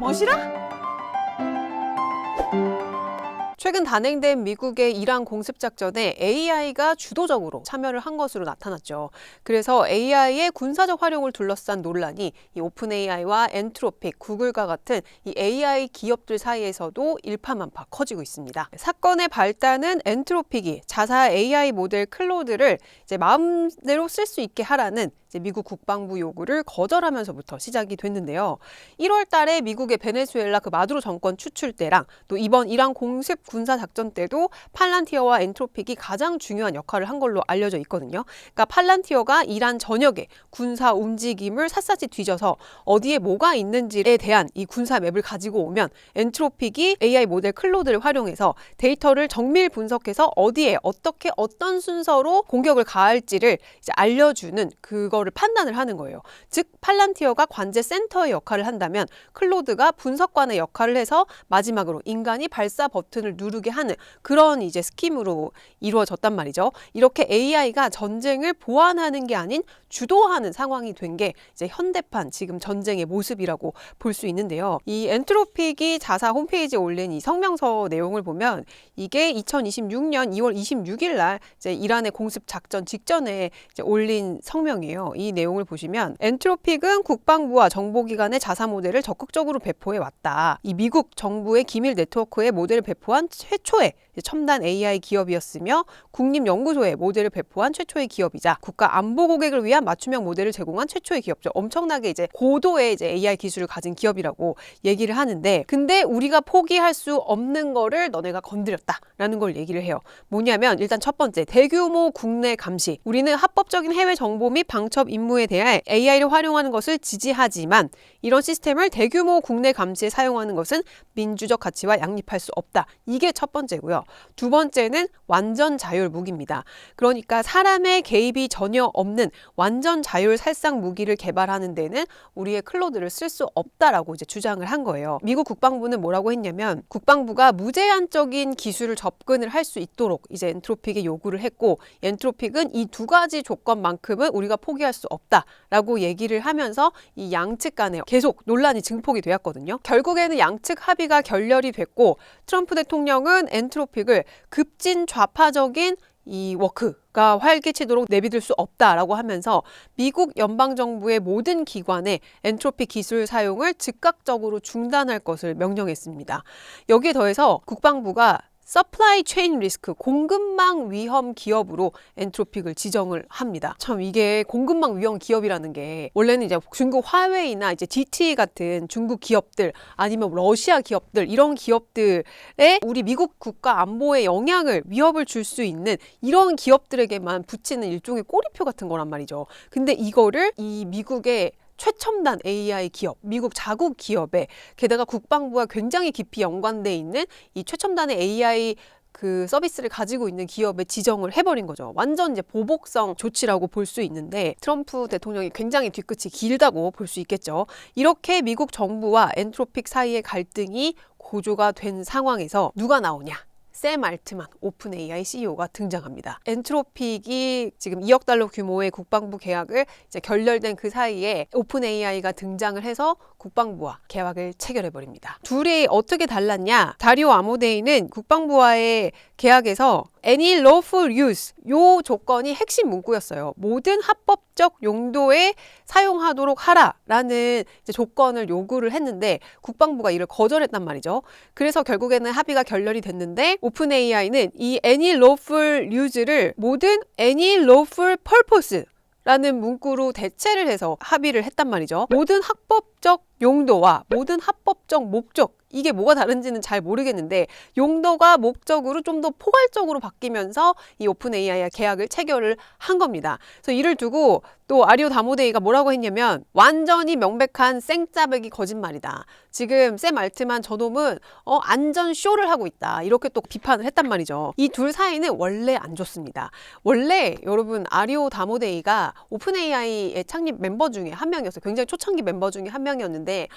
멋이라? 최근 단행된 미국의 이란 공습작전에 AI가 주도적으로 참여를 한 것으로 나타났죠. 그래서 AI의 군사적 활용을 둘러싼 논란이 이 오픈 AI와 엔트로픽, 구글과 같은 이 AI 기업들 사이에서도 일파만파 커지고 있습니다. 사건의 발단은 엔트로픽이 자사 AI 모델 클로드를 이제 마음대로 쓸 수 있게 하라는 미국 국방부 요구를 거절하면서부터 시작이 됐는데요. 1월 달에 미국의 베네수엘라 마두로 정권 추출 때랑 또 이번 이란 공습 군사 작전 때도 팔란티어와 엔트로픽이 가장 중요한 역할을 한 걸로 알려져 있거든요. 그러니까 팔란티어가 이란 전역의 군사 움직임을 샅샅이 뒤져서 어디에 뭐가 있는지에 대한 이 군사 맵을 가지고 오면 엔트로픽이 AI 모델 클로드를 활용해서 데이터를 정밀 분석해서 어디에 어떻게 어떤 순서로 공격을 가할지를 이제 알려주는 그거를 판단을 하는 거예요. 즉 팔란티어가 관제 센터의 역할을 한다면 클로드가 분석관의 역할을 해서 마지막으로 인간이 발사 버튼을 누르게 하는 그런 이제 스킴으로 이루어졌단 말이죠. 이렇게 AI가 전쟁을 보완하는 게 아닌 주도하는 상황이 된 게 이제 현대판 지금 전쟁의 모습이라고 볼 수 있는데요. 이 엔트로픽이 자사 홈페이지에 올린 이 성명서 내용을 보면 이게 2026년 2월 26일 날 이제 이란의 공습 작전 직전에 이제 올린 성명이에요. 이 내용을 보시면 엔트로픽은 국방부와 정보기관의 자사 모델을 적극적으로 배포해 왔다. 이 미국 정부의 기밀 네트워크의 모델을 배포한 최초의 첨단 AI 기업이었으며 국립연구소에 모델을 배포한 최초의 기업이자 국가 안보 고객을 위한 맞춤형 모델을 제공한 최초의 기업죠. 엄청나게 이제 고도의 이제 AI 기술을 가진 기업이라고 얘기를 하는데, 근데 우리가 포기할 수 없는 거를 너네가 건드렸다라는 걸 얘기를 해요. 뭐냐면 일단 첫 번째, 대규모 국내 감시. 우리는 합법적인 해외 정보 및 방첩 임무에 대해 AI를 활용하는 것을 지지하지만 이런 시스템을 대규모 국내 감시에 사용하는 것은 민주적 가치와 양립할 수 없다. 이게 첫 번째고요. 두 번째는 완전 자율 무기입니다. 그러니까 사람의 개입이 전혀 없는 완전 자율 살상 무기를 개발하는 데는 우리의 클로드를 쓸 수 없다라고 이제 주장을 한 거예요. 미국 국방부는 뭐라고 했냐면 국방부가 무제한적인 기술을 접근을 할 수 있도록 이제 엔트로픽에 요구를 했고, 엔트로픽은 이 두 가지 조건만큼은 우리가 포기할 수 없다라고 얘기를 하면서 이 양측 간에 계속 논란이 증폭이 되었거든요. 결국에는 양측 합의가 결렬이 됐고 트럼프 대통령은 엔트로픽을 급진 좌파적인 이 워크가 활개치도록 내비둘 수 없다라고 하면서 미국 연방정부의 모든 기관에 엔트로픽 기술 사용을 즉각적으로 중단할 것을 명령했습니다. 여기에 더해서 국방부가 서플라이 체인 리스크, 공급망 위험 기업으로 엔트로픽을 지정을 합니다. 참 이게 공급망 위험 기업이라는 게 원래는 이제 중국 화웨이나 이제 DT 같은 중국 기업들 아니면 러시아 기업들 이런 기업들에 우리 미국 국가 안보에 영향을 위협을 줄 수 있는 이런 기업들에게만 붙이는 일종의 꼬리표 같은 거란 말이죠. 근데 이거를 이 미국의 최첨단 AI 기업, 미국 자국 기업에 게다가 국방부와 굉장히 깊이 연관돼 있는 이 최첨단의 AI 그 서비스를 가지고 있는 기업에 지정을 해버린 거죠. 완전 이제 보복성 조치라고 볼 수 있는데 트럼프 대통령이 굉장히 뒤끝이 길다고 볼 수 있겠죠. 이렇게 미국 정부와 엔트로픽 사이의 갈등이 고조가 된 상황에서 누가 나오냐? 샘 알트만 오픈 AI CEO가 등장합니다. 엔트로픽이 지금 2억 달러 규모의 국방부 계약을 이제 결렬된 그 사이에 오픈 AI가 등장을 해서 국방부와 계약을 체결해버립니다. 둘이 어떻게 달랐냐? 다리오 아모데이는 국방부와의 계약에서 Any lawful use 요 조건이 핵심 문구였어요. 모든 합법적 용도에 사용하도록 하라라는 이제 조건을 요구를 했는데 국방부가 이를 거절했단 말이죠. 그래서 결국에는 합의가 결렬이 됐는데 오픈 AI는 이 Any lawful use를 모든 Any lawful purpose 라는 문구로 대체를 해서 합의를 했단 말이죠. 모든 합법적 용도와 모든 합법적 목적, 이게 뭐가 다른지는 잘 모르겠는데 용도가 목적으로 좀 더 포괄적으로 바뀌면서 이 오픈 AI와 계약을 체결을 한 겁니다. 그래서 이를 두고 또 아리오 다모데이가 뭐라고 했냐면 완전히 명백한 생짜배기 거짓말이다. 지금 샘 알트만 저놈은 안전 쇼를 하고 있다. 이렇게 또 비판을 했단 말이죠. 이 둘 사이는 원래 안 좋습니다. 원래 여러분 아리오 다모데이가 오픈 AI의 창립 멤버 중에 한 명이었어요. 굉장히 초창기 멤버 중에 한 명이었는데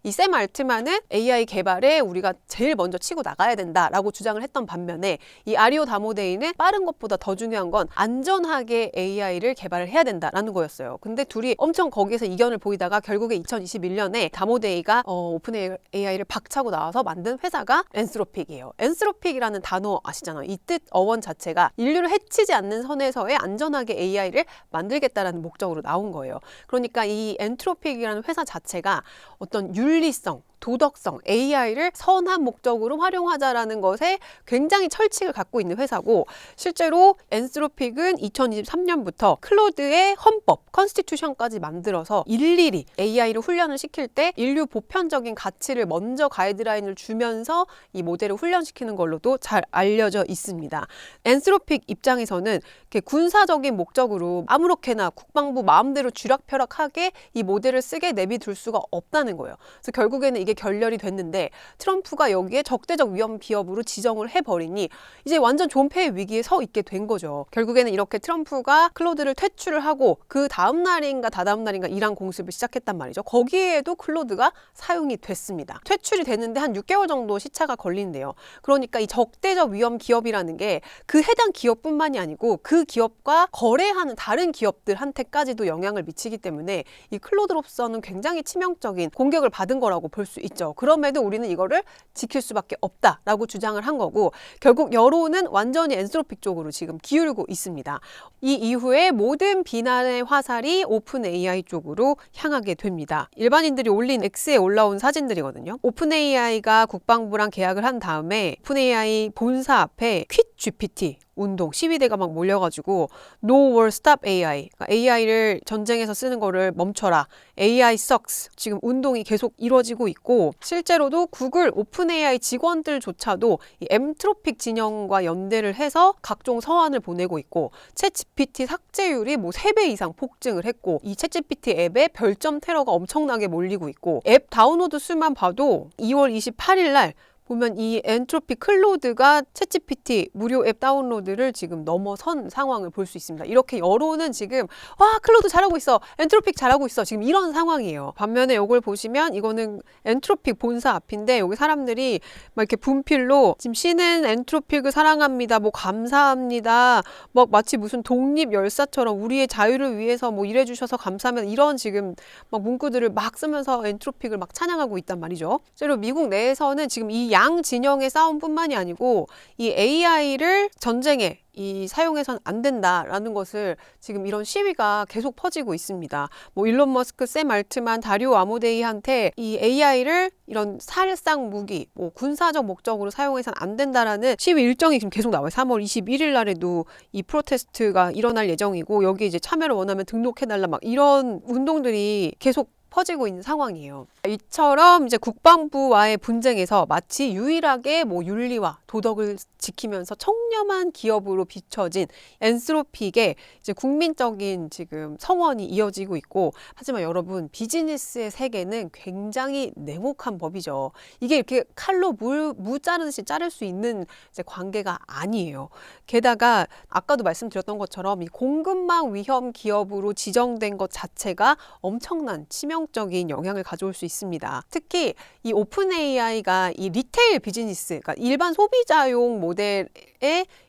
이 샘 알트만은 AI 개발 개발에 우리가 제일 먼저 치고 나가야 된다라고 주장을 했던 반면에 이 아리오 다모데이는 빠른 것보다 더 중요한 건 안전하게 AI를 개발을 해야 된다라는 거였어요. 근데 둘이 엄청 거기에서 이견을 보이다가 결국에 2021년에 다모데이가 오픈 AI를 박차고 나와서 만든 회사가 엔스로픽이에요. 엔스로픽이라는 단어 아시잖아요. 이 뜻 어원 자체가 인류를 해치지 않는 선에서의 안전하게 AI를 만들겠다라는 목적으로 나온 거예요. 그러니까 이 엔트로픽이라는 회사 자체가 어떤 윤리성, 도덕성, AI를 선한 목적으로 활용하자라는 것에 굉장히 철칙을 갖고 있는 회사고, 실제로 엔스로픽은 2023년부터 클로드의 헌법, 컨스티튜션까지 만들어서 일일이 AI를 훈련을 시킬 때 인류 보편적인 가치를 먼저 가이드라인을 주면서 이 모델을 훈련시키는 걸로도 잘 알려져 있습니다. 엔스로픽 입장에서는 이렇게 군사적인 목적으로 아무렇게나 국방부 마음대로 쥐락펴락하게 이 모델을 쓰게 내비둘 수가 없다는 거예요. 그래서 결국에는 이게 결렬이 됐는데 트럼프가 여기에 적대적 위험 기업으로 지정을 해버리니 이제 완전 존폐의 위기에 서 있게 된 거죠. 결국에는 이렇게 트럼프가 클로드를 퇴출을 하고 그 다음 날인가 다다음 날인가 이란 공습을 시작했단 말이죠. 거기에도 클로드가 사용이 됐습니다. 퇴출이 됐는데 한 6개월 정도 시차가 걸린대요. 그러니까 이 적대적 위험 기업이라는 게 그 해당 기업뿐만이 아니고 그 기업과 거래하는 다른 기업들한테까지도 영향을 미치기 때문에 이 클로드로서는 굉장히 치명적인 공격을 받은 거라고 볼 수 있죠. 그럼에도 우리는 이거를 지킬 수밖에 없다라고 주장을 한 거고, 결국 여론은 완전히 엔스로픽 쪽으로 지금 기울고 있습니다. 이 이후에 모든 비난의 화살이 오픈 AI 쪽으로 향하게 됩니다. 일반인들이 올린 X에 올라온 사진들이거든요. 오픈 AI가 국방부랑 계약을 한 다음에 오픈 AI 본사 앞에 퀴 GPT 운동, 시위대가 막 몰려가지고 No War Stop AI, 그러니까 AI를 전쟁에서 쓰는 거를 멈춰라, AI sucks, 지금 운동이 계속 이루어지고 있고, 실제로도 구글 오픈 AI 직원들조차도 이 엔트로픽 진영과 연대를 해서 각종 서한을 보내고 있고, 챗 GPT 삭제율이 뭐 3배 이상 폭증을 했고, 이 챗 GPT 앱에 별점 테러가 엄청나게 몰리고 있고, 앱 다운로드 수만 봐도 2월 28일 날 보면 이 엔트로픽 클로드가 챗GPT 무료 앱 다운로드를 지금 넘어선 상황을 볼 수 있습니다. 이렇게 여론은 지금 와, 클로드 잘하고 있어, 엔트로픽 잘하고 있어, 지금 이런 상황이에요. 반면에 이걸 보시면 이거는 엔트로픽 본사 앞인데 여기 사람들이 막 이렇게 분필로 지금 신은 엔트로픽을 사랑합니다, 뭐 감사합니다, 막 마치 무슨 독립 열사처럼 우리의 자유를 위해서 뭐 일해주셔서 감사합니다, 이런 지금 막 문구들을 막 쓰면서 엔트로픽을 막 찬양하고 있단 말이죠. 실제로 미국 내에서는 지금 이 양 진영의 싸움뿐만이 아니고 이 AI를 전쟁에 사용해서는 안 된다라는 것을 지금 이런 시위가 계속 퍼지고 있습니다. 뭐 일론 머스크, 샘 알트만, 다리오 아모데이한테 이 AI를 이런 살상 무기, 뭐 군사적 목적으로 사용해서는 안 된다라는 시위 일정이 지금 계속 나와요. 3월 21일 날에도 이 프로테스트가 일어날 예정이고, 여기 이제 참여를 원하면 등록해달라, 막 이런 운동들이 계속 퍼지고 있는 상황이에요. 이처럼 이제 국방부와의 분쟁에서 마치 유일하게 뭐 윤리와 도덕을 지키면서 청렴한 기업으로 비춰진 엔스로픽의 이제 국민적인 지금 성원이 이어지고 있고, 하지만 여러분, 비즈니스의 세계는 굉장히 냉혹한 법이죠. 이게 이렇게 칼로 무 자르듯이 자를 수 있는 이제 관계가 아니에요. 게다가 아까도 말씀드렸던 것처럼 이 공급망 위험 기업으로 지정된 것 자체가 엄청난 치명적인 영향을 가져올 수 있습니다. 특히 이 오픈 AI가 이 리테일 비즈니스, 그러니까 일반 소비자용 모델의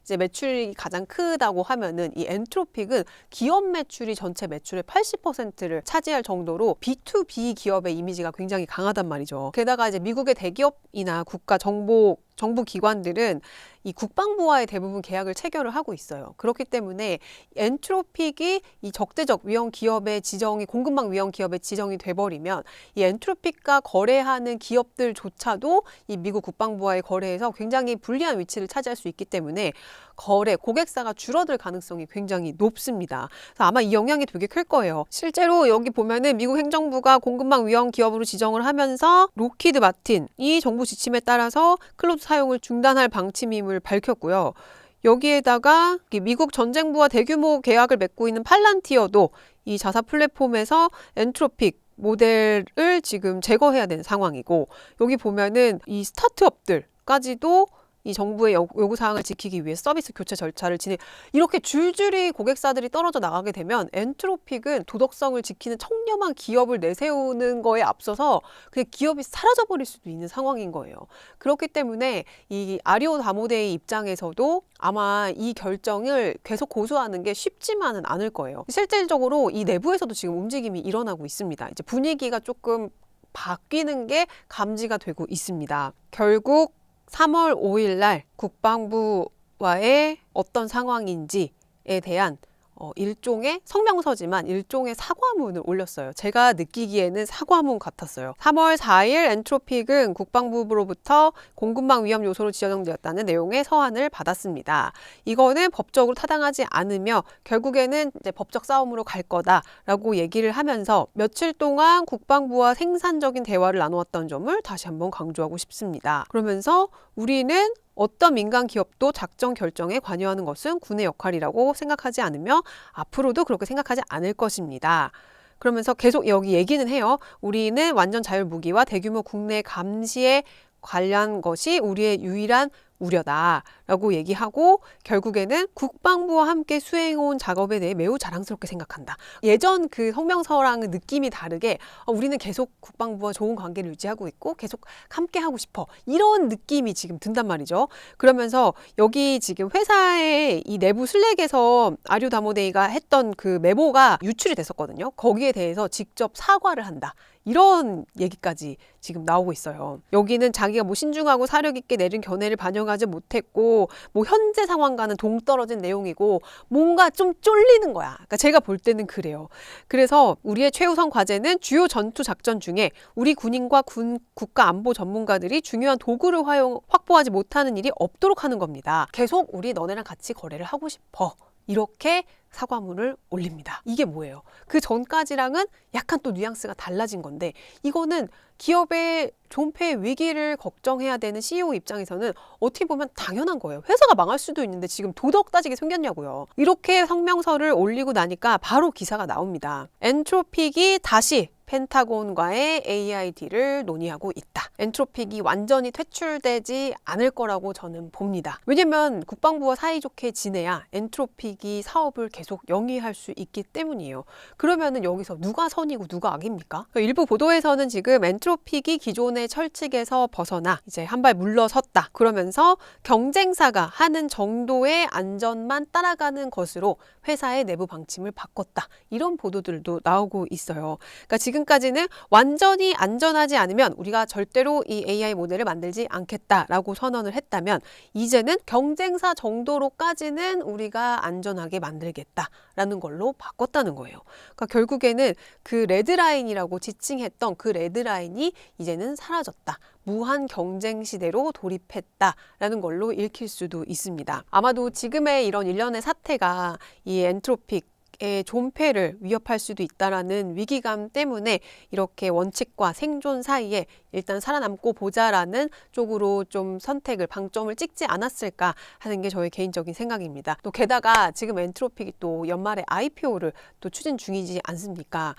이제 매출이 가장 크다고 하면은 이 엔트로픽은 기업 매출이 전체 매출의 80%를 차지할 정도로 B2B 기업의 이미지가 굉장히 강하단 말이죠. 게다가 이제 미국의 대기업이나 국가 정부 기관들은 이 국방부와의 대부분 계약을 체결을 하고 있어요. 그렇기 때문에 엔트로픽이 이 적대적 위험 기업의 지정이, 공급망 위험 기업의 지정이 돼버리면 이 엔트로픽과 거래하는 기업들조차도 이 미국 국방부와의 거래에서 굉장히 불리한 위치를 차지할 수 있기 때문에 고객사가 줄어들 가능성이 굉장히 높습니다. 그래서 아마 이 영향이 되게 클 거예요. 실제로 여기 보면은 미국 행정부가 공급망 위험 기업으로 지정을 하면서 록히드 마틴이 정부 지침에 따라서 클로드 사용을 중단할 방침임을 밝혔고요. 여기에다가 미국 전쟁부와 대규모 계약을 맺고 있는 팔란티어도 이 자사 플랫폼에서 엔트로픽 모델을 지금 제거해야 되는 상황이고, 여기 보면은 이 스타트업들까지도 이 정부의 요구사항을 지키기 위해 서비스 교체 절차를 이렇게 줄줄이 고객사들이 떨어져 나가게 되면 엔트로픽은 도덕성을 지키는 청렴한 기업을 내세우는 거에 앞서서 그냥 기업이 사라져버릴 수도 있는 상황인 거예요. 그렇기 때문에 이 아리오 다모데의 입장에서도 아마 이 결정을 계속 고수하는 게 쉽지만은 않을 거예요. 실질적으로 이 내부에서도 지금 움직임이 일어나고 있습니다. 이제 분위기가 조금 바뀌는 게 감지가 되고 있습니다. 결국 3월 5일 날 국방부와의 어떤 상황인지에 대한 일종의 성명서지만 일종의 사과문을 올렸어요. 제가 느끼기에는 사과문 같았어요. 3월 4일 엔트로픽은 국방부로부터 공급망 위험 요소로 지정되었다는 내용의 서한을 받았습니다. 이거는 법적으로 타당하지 않으며 결국에는 이제 법적 싸움으로 갈 거다라고 얘기를 하면서 며칠 동안 국방부와 생산적인 대화를 나누었던 점을 다시 한번 강조하고 싶습니다. 그러면서 우리는 어떤 민간 기업도 작전 결정에 관여하는 것은 군의 역할이라고 생각하지 않으며 앞으로도 그렇게 생각하지 않을 것입니다. 그러면서 계속 여기 얘기는 해요. 우리는 완전 자율 무기와 대규모 국내 감시에 관련 것이 우리의 유일한 우려다라고 얘기하고 결국에는 국방부와 함께 수행해온 작업에 대해 매우 자랑스럽게 생각한다. 예전 그 성명서랑은 느낌이 다르게 우리는 계속 국방부와 좋은 관계를 유지하고 있고 계속 함께 하고 싶어. 이런 느낌이 지금 든단 말이죠. 그러면서 여기 지금 회사의 이 내부 슬랙에서 아리오 다모데이가 했던 그 메모가 유출이 됐었거든요. 거기에 대해서 직접 사과를 한다. 이런 얘기까지 지금 나오고 있어요. 여기는 자기가 뭐 신중하고 사력 있게 내린 견해를 반영하지 못했고 뭐 현재 상황과는 동떨어진 내용이고 뭔가 좀 쫄리는 거야. 그러니까 제가 볼 때는 그래요. 그래서 우리의 최우선 과제는 주요 전투 작전 중에 우리 군인과 국가 안보 전문가들이 중요한 도구를 확보하지 못하는 일이 없도록 하는 겁니다. 계속 우리 너네랑 같이 거래를 하고 싶어. 이렇게 사과문을 올립니다. 이게 뭐예요? 그 전까지랑은 약간 또 뉘앙스가 달라진 건데 이거는 기업의 존폐 위기를 걱정해야 되는 CEO 입장에서는 어떻게 보면 당연한 거예요. 회사가 망할 수도 있는데 지금 도덕 따지게 생겼냐고요. 이렇게 성명서를 올리고 나니까 바로 기사가 나옵니다. 엔트로픽이 다시 펜타곤과의 AI 딜을 논의하고 있다. 엔트로픽이 완전히 퇴출되지 않을 거라고 저는 봅니다. 왜냐면 국방부와 사이좋게 지내야 엔트로픽이 사업을 계속 영위할 수 있기 때문이에요. 그러면은 여기서 누가 선이고 누가 악입니까? 일부 보도에서는 지금 엔트로픽이 기존의 철칙에서 벗어나 이제 한 발 물러섰다. 그러면서 경쟁사가 하는 정도의 안전만 따라가는 것으로 회사의 내부 방침을 바꿨다. 이런 보도들도 나오고 있어요. 그러니까 지금까지는 완전히 안전하지 않으면 우리가 절대로 이 AI 모델을 만들지 않겠다라고 선언을 했다면 이제는 경쟁사 정도로까지는 우리가 안전하게 만들겠다라는 걸로 바꿨다는 거예요. 그러니까 결국에는 그 레드라인이라고 지칭했던 그 레드라인이 이제는 사라졌다. 무한 경쟁 시대로 돌입했다라는 걸로 읽힐 수도 있습니다. 아마도 지금의 이런 일련의 사태가 이 엔트로픽의 존폐를 위협할 수도 있다라는 위기감 때문에 이렇게 원칙과 생존 사이에 일단 살아남고 보자라는 쪽으로 좀 선택을 방점을 찍지 않았을까 하는 게 저의 개인적인 생각입니다. 또 게다가 지금 엔트로픽이 또 연말에 IPO를 또 추진 중이지 않습니까?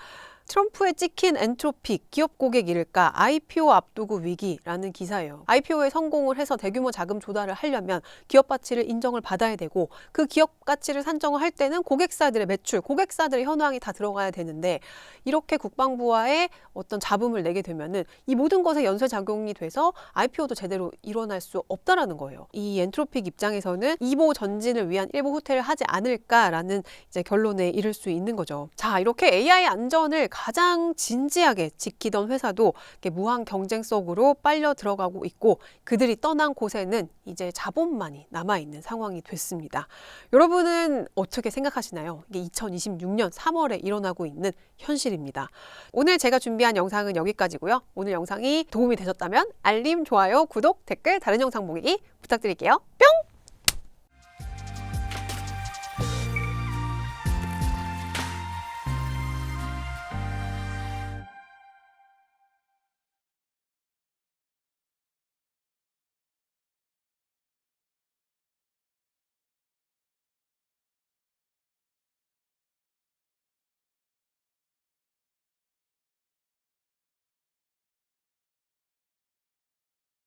트럼프에 찍힌 엔트로픽, 기업 고객 잃을까, IPO 앞두고 위기라는 기사예요. IPO에 성공을 해서 대규모 자금 조달을 하려면 기업 가치를 인정을 받아야 되고 그 기업 가치를 산정을 할 때는 고객사들의 매출, 고객사들의 현황이 다 들어가야 되는데 이렇게 국방부와의 어떤 잡음을 내게 되면은 이 모든 것에 연쇄작용이 돼서 IPO도 제대로 일어날 수 없다라는 거예요. 이 엔트로픽 입장에서는 이보 전진을 위한 일부 후퇴를 하지 않을까라는 이제 결론에 이를 수 있는 거죠. 자, 이렇게 AI 안전을 가장 진지하게 지키던 회사도 무한 경쟁 속으로 빨려 들어가고 있고 그들이 떠난 곳에는 이제 자본만이 남아있는 상황이 됐습니다. 여러분은 어떻게 생각하시나요? 이게 2026년 3월에 일어나고 있는 현실입니다. 오늘 제가 준비한 영상은 여기까지고요. 오늘 영상이 도움이 되셨다면 알림, 좋아요, 구독, 댓글, 다른 영상 보기 부탁드릴게요. 뿅!